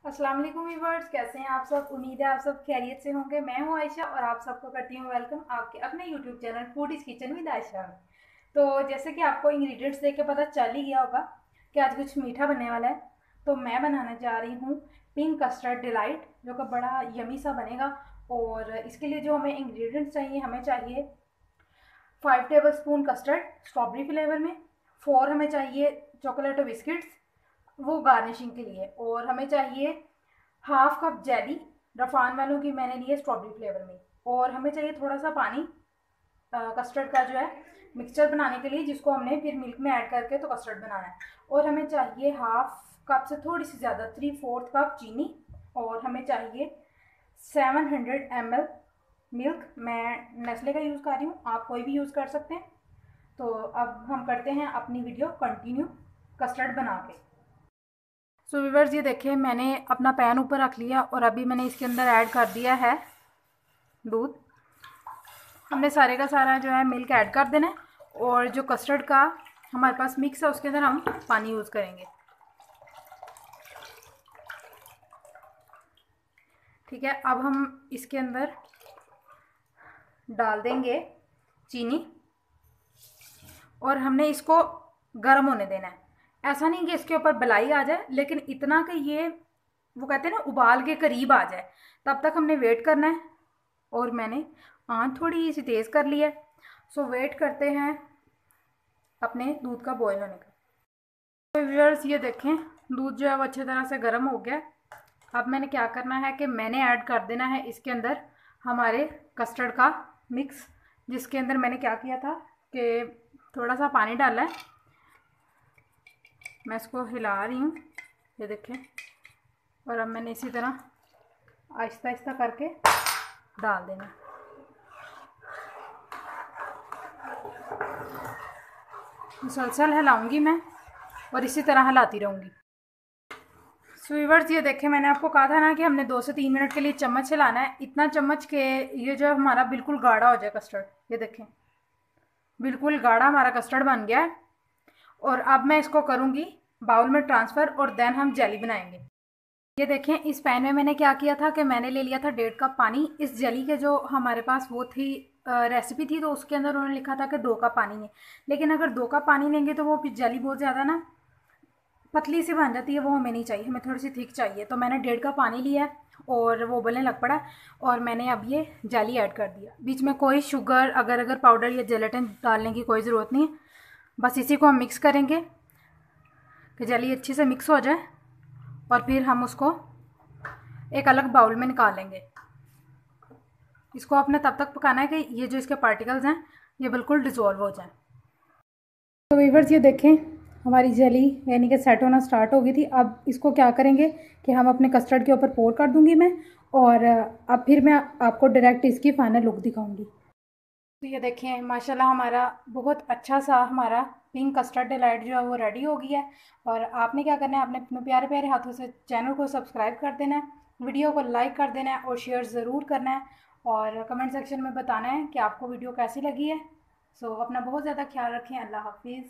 अस्सलाम वालेकुम व्यूअर्स, कैसे हैं आप सब। उम्मीद है आप सब खैरियत से होंगे। मैं हूं आयशा और आप सबको करती हूं वेलकम आपके अपने YouTube channel foodies kitchen with Ayesha में। तो जैसे कि आपको इंग्रेडिएंट्स देख के पता चल ही गया होगा कि आज कुछ मीठा बनने वाला है। तो मैं बनाने जा रही हूँ पिंक कस्टर्ड डिलाइट, जो कि बड़ा यमी सा बनेगा। और इसके लिए जो हमें इंग्रेडिएंट्स चाहिए, हमें चाहिए 5 table spoon custard strawberry flavour में, 4 हमें चाहिए चॉकलेट बिस्किट्स वो गार्निशिंग के लिए, और हमें चाहिए हाफ कप जेली रफान वालों की मैंने ली है स्ट्रॉबेरी फ्लेवर में, और हमें चाहिए थोड़ा सा पानी कस्टर्ड का जो है मिक्सचर बनाने के लिए, जिसको हमने फिर मिल्क में ऐड करके तो कस्टर्ड बनाना है। और हमें चाहिए हाफ कप से थोड़ी सी ज़्यादा 3/4 कप चीनी, और हमें चाहिए 700 ml मिल्क। मैं नेस्ले का यूज़ कर रही हूँ, आप कोई भी यूज़ कर सकते हैं। तो अब हम करते हैं अपनी वीडियो कंटिन्यू कस्टर्ड बना के। सो व्यूअर्स, ये देखिए मैंने अपना पैन ऊपर रख लिया और अभी मैंने इसके अंदर ऐड कर दिया है दूध। हमने सारे का सारा जो है मिल्क ऐड कर देना है, और जो कस्टर्ड का हमारे पास मिक्स है उसके अंदर हम पानी यूज़ करेंगे। ठीक है, अब हम इसके अंदर डाल देंगे चीनी, और हमने इसको गर्म होने देना है। ऐसा नहीं कि इसके ऊपर बलाई आ जाए, लेकिन इतना कि ये वो कहते हैं ना उबाल के करीब आ जाए, तब तक हमने वेट करना है। और मैंने आँच थोड़ी सी तेज़ कर ली है। सो वेट करते हैं अपने दूध का बॉयल होने का। तो व्यूअर्स, ये देखें दूध जो है वो अच्छी तरह से गर्म हो गया। अब मैंने क्या करना है कि मैंने ऐड कर देना है इसके अंदर हमारे कस्टर्ड का मिक्स, जिसके अंदर मैंने क्या किया था कि थोड़ा सा पानी डाला है। मैं इसको हिला रही हूँ, ये देखें। और अब मैंने इसी तरह आहिस्ता आहिस्ता करके डाल देना। मुसलसल हिलाऊंगी मैं और इसी तरह हिलाती रहूँगी। सो व्यूअर्स, ये देखें मैंने आपको कहा था ना कि हमने 2 से 3 मिनट के लिए चम्मच हिलाना है। इतना चम्मच के ये जो हमारा बिल्कुल गाढ़ा हो जाए कस्टर्ड। ये देखें बिल्कुल गाढ़ा हमारा कस्टर्ड बन गया है। और अब मैं इसको करूँगी बाउल में ट्रांसफ़र, और देन हम जेली बनाएंगे। ये देखें इस पैन में मैंने क्या किया था कि मैंने ले लिया था 1.5 कप पानी। इस जेली के जो हमारे पास वो थी रेसिपी थी, तो उसके अंदर उन्होंने लिखा था कि 2 कप पानी है। लेकिन अगर 2 कप पानी लेंगे तो वो जेली बहुत ज़्यादा ना पतली सी बन जाती है, वो हमें नहीं चाहिए, हमें थोड़ी सी थिक चाहिए। तो मैंने 1.5 कप पानी लिया है और वो उबलने लग पड़ा, और मैंने अब ये जेली ऐड कर दिया। बीच में कोई शुगर अगर पाउडर या जेलेटिन डालने की कोई ज़रूरत नहीं है। बस इसी को हम मिक्स करेंगे कि जेली अच्छे से मिक्स हो जाए, और फिर हम उसको एक अलग बाउल में निकाल लेंगे। इसको आपने तब तक पकाना है कि ये जो इसके पार्टिकल्स हैं ये बिल्कुल डिज़ोल्व हो जाएं। तो वीवर्स, ये देखें हमारी जेली यानी कि सेट होना स्टार्ट हो गई थी। अब इसको क्या करेंगे कि हम अपने कस्टर्ड के ऊपर पोर कर दूंगी मैं, और अब फिर मैं आपको डायरेक्ट इसकी फाइनल लुक दिखाऊंगी। तो ये देखें माशाल्लाह हमारा बहुत अच्छा सा हमारा पिंक कस्टर्ड डिलाइट जो है वो रेडी हो गई है। और आपने क्या करना है, अपने अपने प्यारे प्यारे हाथों से चैनल को सब्सक्राइब कर देना है, वीडियो को लाइक कर देना है, और शेयर ज़रूर करना है, और कमेंट सेक्शन में बताना है कि आपको वीडियो कैसी लगी है। सो अपना बहुत ज़्यादा ख्याल रखें। अल्लाह हाफिज़।